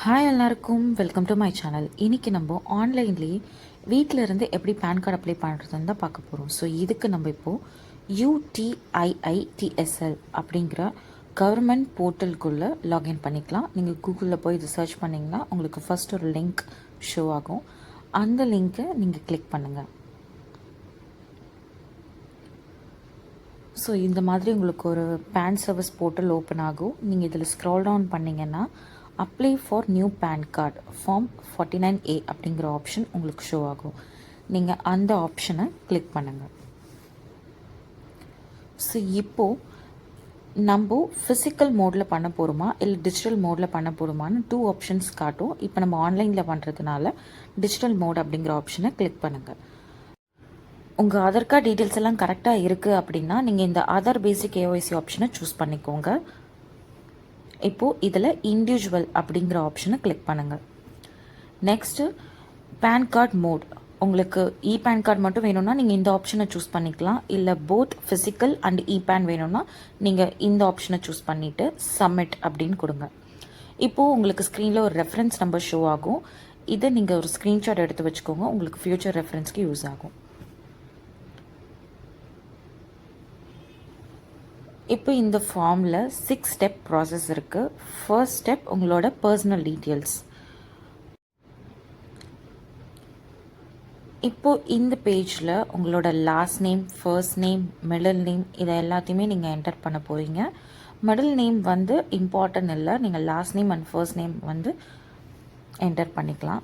Hi எல்லாருக்கும் welcome to my channel. இன்றைக்கி நம்ம ஆன்லைன்லேயே வீட்டில் இருந்து எப்படி பேன் கார்டு அப்ளை பண்ணுறதுன்னு தான் பார்க்க போகிறோம். ஸோ இதுக்கு நம்ம இப்போது UTIITSL அப்படிங்கிற கவர்மெண்ட் போர்ட்டலுக்குள்ளே லாகின் பண்ணிக்கலாம். நீங்கள் கூகுளில் போய் இது சர்ச் பண்ணிங்கன்னா உங்களுக்கு ஃபஸ்ட் ஒரு லிங்க் ஷோ ஆகும். அந்த லிங்க்கை நீங்கள் கிளிக் பண்ணுங்கள். ஸோ இந்த மாதிரி உங்களுக்கு ஒரு பேன் சர்வீஸ் போர்ட்டல் ஓப்பன் ஆகும். நீங்கள் இதில் ஸ்க்ரால் டவுன் பண்ணிங்கன்னா apply for new PAN card form 49A அப்படிங்கிற ஆப்ஷன் உங்களுக்கு ஷோ ஆகும். நீங்கள் அந்த ஆப்ஷனை கிளிக் பண்ணுங்கள். ஸோ இப்போது நம்ம ஃபிசிக்கல் மோடில் பண்ண போகிறோமா இல்லை டிஜிட்டல் மோடில் பண்ண போகிறோமான்னு 2 ஆப்ஷன்ஸ் காட்டும். இப்போ நம்ம ஆன்லைனில் பண்ணுறதுனால டிஜிட்டல் மோட் அப்படிங்கிற ஆப்ஷனை கிளிக் பண்ணுங்கள். உங்கள் ஆதார் கார்டு டீட்டெயில்ஸ் எல்லாம் கரெக்டாக இருக்குது அப்படின்னா நீங்கள் இந்த ஆதார் பேசிக் KYC ஆப்ஷனை சூஸ் பண்ணிக்கோங்க. இப்போது இதில் இண்டிவிஜுவல் அப்படிங்கிற ஆப்ஷனை கிளிக் பண்ணுங்கள். நெக்ஸ்ட்டு பேன் கார்டு மோட், உங்களுக்கு பேன் கார்டு மட்டும் வேணும்னா நீங்கள் இந்த ஆப்ஷனை சூஸ் பண்ணிக்கலாம். இல்லை போத் ஃபிசிக்கல் அண்ட் பேன் வேணும்னா நீங்கள் இந்த ஆப்ஷனை சூஸ் பண்ணிவிட்டு சப்மிட் அப்படின்னு கொடுங்க. இப்போது உங்களுக்கு ஸ்க்ரீனில் ஒரு ரெஃபரன்ஸ் நம்பர் ஷோ ஆகும். இதை நீங்கள் ஒரு ஸ்க்ரீன்ஷாட் எடுத்து வச்சுக்கோங்க, உங்களுக்கு ஃப்யூச்சர் ரெஃபரன்ஸ்க்கு யூஸ் ஆகும். இப்போ இந்த ஃபார்மில் 6 ஸ்டெப் ப்ராசஸ் இருக்குது. ஃபர்ஸ்ட் ஸ்டெப் உங்களோட பர்சனல் டீட்டெயில்ஸ். இப்போது இந்த பேஜில் உங்களோட last name, first name, middle name இதை எல்லாத்தையுமே நீங்கள் என்டர் பண்ண போகிறீங்க. மிடில் நேம் வந்து இம்பார்ட்டன்ட் இல்லை, நீங்கள் last name and first name வந்து என்டர் பண்ணிக்கலாம்.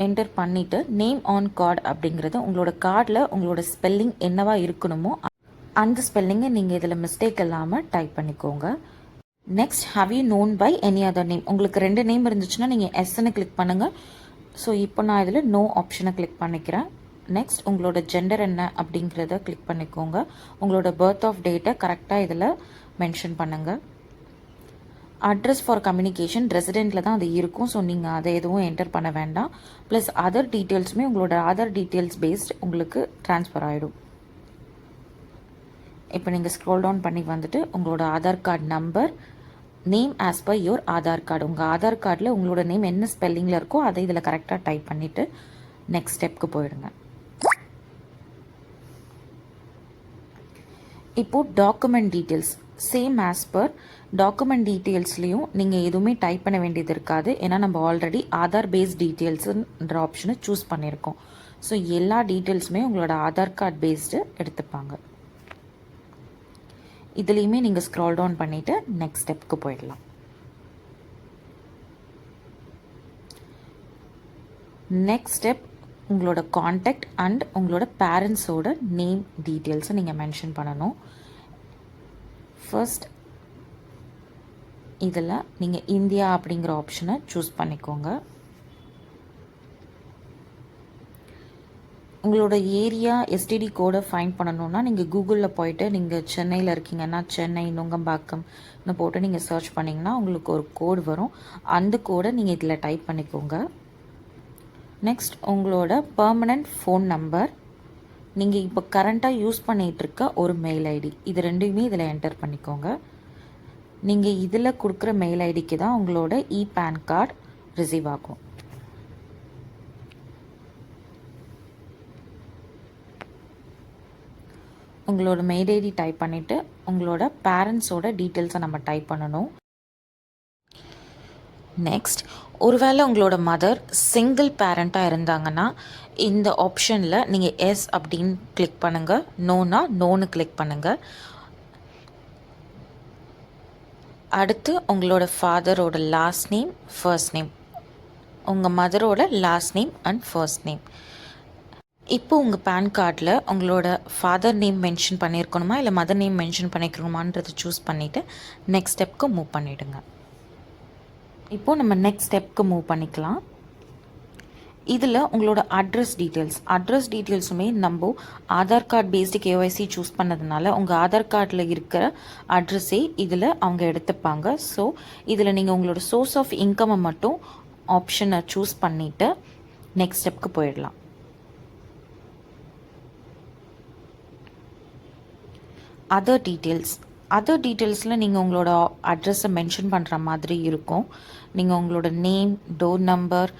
என்டர் பண்ணிவிட்டு நேம் ஆன் கார்டு அப்படிங்கிறது உங்களோட கார்டில் உங்களோட ஸ்பெல்லிங் என்னவா இருக்கணுமோ அந்த ஸ்பெல்லிங்கை நீங்கள் இதில் மிஸ்டேக் இல்லாமல் டைப் பண்ணிக்கோங்க. Next have you known by any other name, உங்களுக்கு 2 நேம் இருந்துச்சுன்னா நீங்கள் எஸ்ன்னு கிளிக் பண்ணுங்கள். ஸோ இப்போ நான் இதில் நோ ஆப்ஷனை கிளிக் பண்ணிக்கிறேன். நெக்ஸ்ட் உங்களோட ஜெண்டர் என்ன அப்படிங்கிறத கிளிக் பண்ணிக்கோங்க. உங்களோட பர்த் ஆஃப் டேட்டை கரெக்டாக இதில் மென்ஷன் பண்ணுங்கள். அட்ரஸ் ஃபார் கம்யூனிகேஷன் ரெசிடெண்ட்டில் தான் அது இருக்கும், ஸோ நீங்கள் அதை எதுவும் என்டர் பண்ண வேண்டாம். ப்ளஸ் அதர் டீட்டெயில்ஸுமே உங்களோட ஆதார் டீட்டெயில்ஸ் பேஸ்ட் உங்களுக்கு ட்ரான்ஸ்ஃபர் ஆகிடும். இப்போ நீங்கள் ஸ்க்ரோல் டவுன் பண்ணி வந்துட்டு உங்களோட Aadhaar card number, name as per your Aadhaar card, உங்கள் ஆதார் கார்டில் உங்களோட நேம் என்ன ஸ்பெல்லிங்கில் இருக்கோ அதை இதில் கரெக்டாக டைப் பண்ணிவிட்டு நெக்ஸ்ட் ஸ்டெப்க்கு போயிடுங்க. இப்போது document details same as per document டீட்டெயில்ஸ்லேயும் நீங்கள் எதுவுமே டைப் பண்ண வேண்டியது இருக்காது. ஏன்னா நம்ம ஆல்ரெடி ஆதார் பேஸ்ட் டீட்டெயில்ஸுன்ற ஆப்ஷனை சூஸ் பண்ணியிருக்கோம். ஸோ எல்லா டீட்டெயில்ஸுமே உங்களோட ஆதார் கார்டு பேஸ்டு எடுத்துப்பாங்க. இதுலேயுமே நீங்கள் ஸ்க்ரால் டவுன் பண்ணிவிட்டு நெக்ஸ்ட் ஸ்டெப்க்கு போயிடலாம். நெக்ஸ்ட் ஸ்டெப் உங்களோட காண்டாக்ட் அண்ட் உங்களோட பேரண்ட்ஸோட நேம் டீட்டெயில்ஸை நீங்கள் மென்ஷன் பண்ணணும். ஃபர்ஸ்ட் இதில் நீங்கள் இந்தியா அப்படிங்கிற ஆப்ஷனை சூஸ் பண்ணிக்கோங்க. உங்களோட ஏரியா எஸ்டிடி கோடை ஃபைண்ட் பண்ணணுன்னா நீங்கள் கூகுளில் போயிட்டு நீங்கள் சென்னையில் இருக்கீங்கன்னா சென்னை நுங்கம்பாக்கம்னு போட்டு நீங்கள் சர்ச் பண்ணிங்கன்னா உங்களுக்கு ஒரு கோடு வரும். அந்த கோடை நீங்கள் இதில் டைப் பண்ணிக்கோங்க. நெக்ஸ்ட் உங்களோட பர்மனண்ட் ஃபோன் நம்பர், நீங்கள் இப்போ கரண்ட்டாக யூஸ் பண்ணிகிட்ருக்க ஒரு மெயில் ஐடி, இது ரெண்டுமே இதில் என்டர் பண்ணிக்கோங்க. நீங்கள் இதில் கொடுக்குற மெயில் ஐடிக்கு தான் உங்களோட பேன் கார்டு ரிசீவ் ஆகும். உங்களோட மெயில் ஐடி டைப் பண்ணிவிட்டு உங்களோட பேரண்ட்ஸோட டீட்டெயில்ஸை நம்ம டைப் பண்ணணும். நெக்ஸ்ட் ஒருவேளை உங்களோட மதர் சிங்கிள் பேரண்ட்டாக இருந்தாங்கன்னா இந்த ஆப்ஷனில் நீங்கள் எஸ் அப்படின்னு கிளிக் பண்ணுங்கள், நோனா நோன்னு கிளிக் பண்ணுங்கள். அடுத்து உங்களோட ஃபாதரோட லாஸ்ட் நேம், ஃபர்ஸ்ட் நேம், உங்கள் மதரோட last name and first name. இப்போ உங்கள் பேன் கார்டில் உங்களோட ஃபாதர் நேம் மென்ஷன் பண்ணியிருக்கணுமா இல்லை மதர் நேம் மென்ஷன் பண்ணியிருக்கணுமான்றதை சூஸ் பண்ணிவிட்டு நெக்ஸ்ட் ஸ்டெப்க்கு மூவ் பண்ணிவிடுங்க. இப்போது நம்ம நெக்ஸ்ட் ஸ்டெப்க்கு மூவ் பண்ணிக்கலாம். இதில் உங்களோட அட்ரஸ் டீட்டெயில்ஸுமே நம்ம Aadhaar card based KYC choose பண்ணதுனால உங்கள் ஆதார் கார்டில் இருக்கிற அட்ரஸே இதில் அவங்க எடுத்துப்பாங்க. ஸோ இதில் நீங்கள் உங்களோட சோர்ஸ் ஆஃப் இன்கம்மை மட்டும் ஆப்ஷனை சூஸ் பண்ணிவிட்டு நெக்ஸ்ட் ஸ்டெப்க்கு போயிடலாம். அதர் அதர் டீட்டெயில்ஸில் நீங்கள் உங்களோட அட்ரஸை மென்ஷன் பண்ணுற மாதிரி இருக்கும். நீங்கள் உங்களோட நேம், டோர் நம்பர்,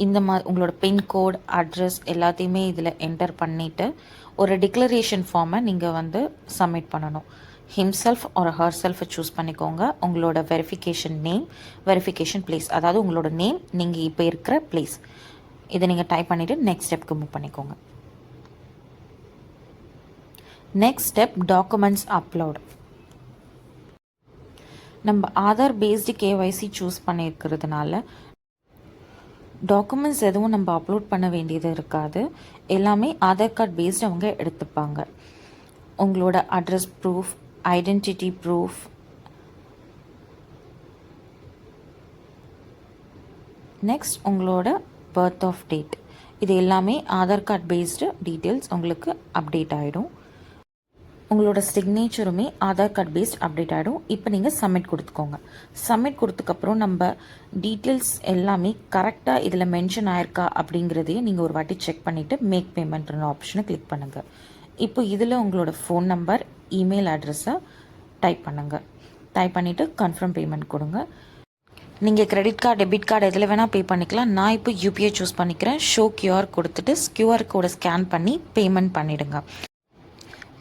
இந்த உங்களோட பின்கோட், அட்ரஸ் எல்லாத்தையுமே இதில் என்டர் பண்ணிவிட்டு ஒரு டிக்ளரேஷன் ஃபார்மை நீங்கள் வந்து சப்மிட் பண்ணணும். ஹிம்செல்ஃப் ஆர் ஹர் செல்ஃபை சூஸ் பண்ணிக்கோங்க. உங்களோட வெரிஃபிகேஷன் நேம், வெரிஃபிகேஷன் பிளேஸ், அதாவது உங்களோட நேம், நீங்கள் இப்போ இருக்கிற பிளேஸ், இதை நீங்கள் டைப் பண்ணிவிட்டு நெக்ஸ்ட் ஸ்டெப்க்கு மூவ் பண்ணிக்கோங்க. Next step documents upload. நம்ம ஆதார் பேஸ்டு கேஒய்சி சூஸ் பண்ணியிருக்கிறதுனால டாக்குமெண்ட்ஸ் எதுவும் நம்ம அப்லோட் பண்ண வேண்டியது இருக்காது. எல்லாமே ஆதார் கார்டு பேஸ்டு அவங்க எடுத்துப்பாங்க. உங்களோட address proof, identity proof, next உங்களோட பர்த் ஆஃப் டேட், இது எல்லாமே ஆதார் கார்டு பேஸ்டு டீட்டெயில்ஸ் உங்களுக்கு அப்டேட் ஆகிடும். உங்களோட சிக்னேச்சருமே ஆதார் கார்டு பேஸ்ட் அப்டேட் ஆகிடும். இப்போ நீங்கள் சப்மிட் கொடுத்துக்கோங்க. சப்மிட் கொடுத்ததுக்கப்புறம் நம்ம டீட்டெயில்ஸ் எல்லாமே கரெக்டாக இதில் மென்ஷன் ஆயிருக்கா அப்படிங்கிறதையும் நீங்கள் ஒரு வாட்டி செக் பண்ணிவிட்டு மேக் பேமெண்ட்ன்ற ஆப்ஷனை கிளிக் பண்ணுங்கள். இப்போ இதில் உங்களோட ஃபோன் நம்பர், இமெயில் அட்ரஸை டைப் பண்ணுங்கள். டைப் பண்ணிவிட்டு கன்ஃபார்ம் பேமெண்ட் கொடுங்க. நீங்கள் கிரெடிட் கார்டு, டெபிட் கார்டு எதில் வேணால் பே பண்ணிக்கலாம். நான் இப்போ யூபிஐ சூஸ் பண்ணிக்கிறேன். ஷோ கியூஆர் கொடுத்துட்டு கியூஆர் கோடை ஸ்கேன் பண்ணி பேமெண்ட் பண்ணிவிடுங்க.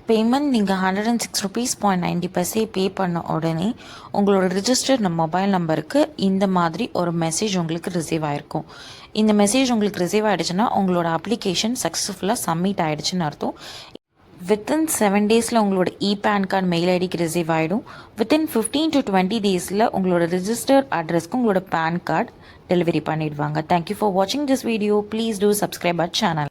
பேமெண்ட் நீங்கள் 106 rupees 90 பே பண்ண உடனே உங்களோட ரிஜிஸ்டர்ட் மொபைல் நம்பருக்கு இந்த மாதிரி ஒரு மெசேஜ் உங்களுக்கு ரிசீவ் ஆகிருக்கும். இந்த மெசேஜ் உங்களுக்கு ரிசீவ் ஆகிடுச்சுன்னா உங்களோட அப்ளிகேஷன் சக்ஸஸ்ஃபுல்லாக சப்மிட் ஆகிடுச்சுன்னு அர்த்தம். வித்தின் 7 days உங்களோட பேன் கார்டு மெயில் ஐடிக்கு ரிசீவ் ஆகிடும். வித்தின் 15 to 20 days உங்களோட ரிஜிஸ்டர்ட் அட்ரஸ்க்கு உங்களோட பேன் கார்டு டெலிவரி பண்ணிடுவாங்க. தேங்க்யூ ஃபார் வாட்சிங் this video. Please do subscribe our channel.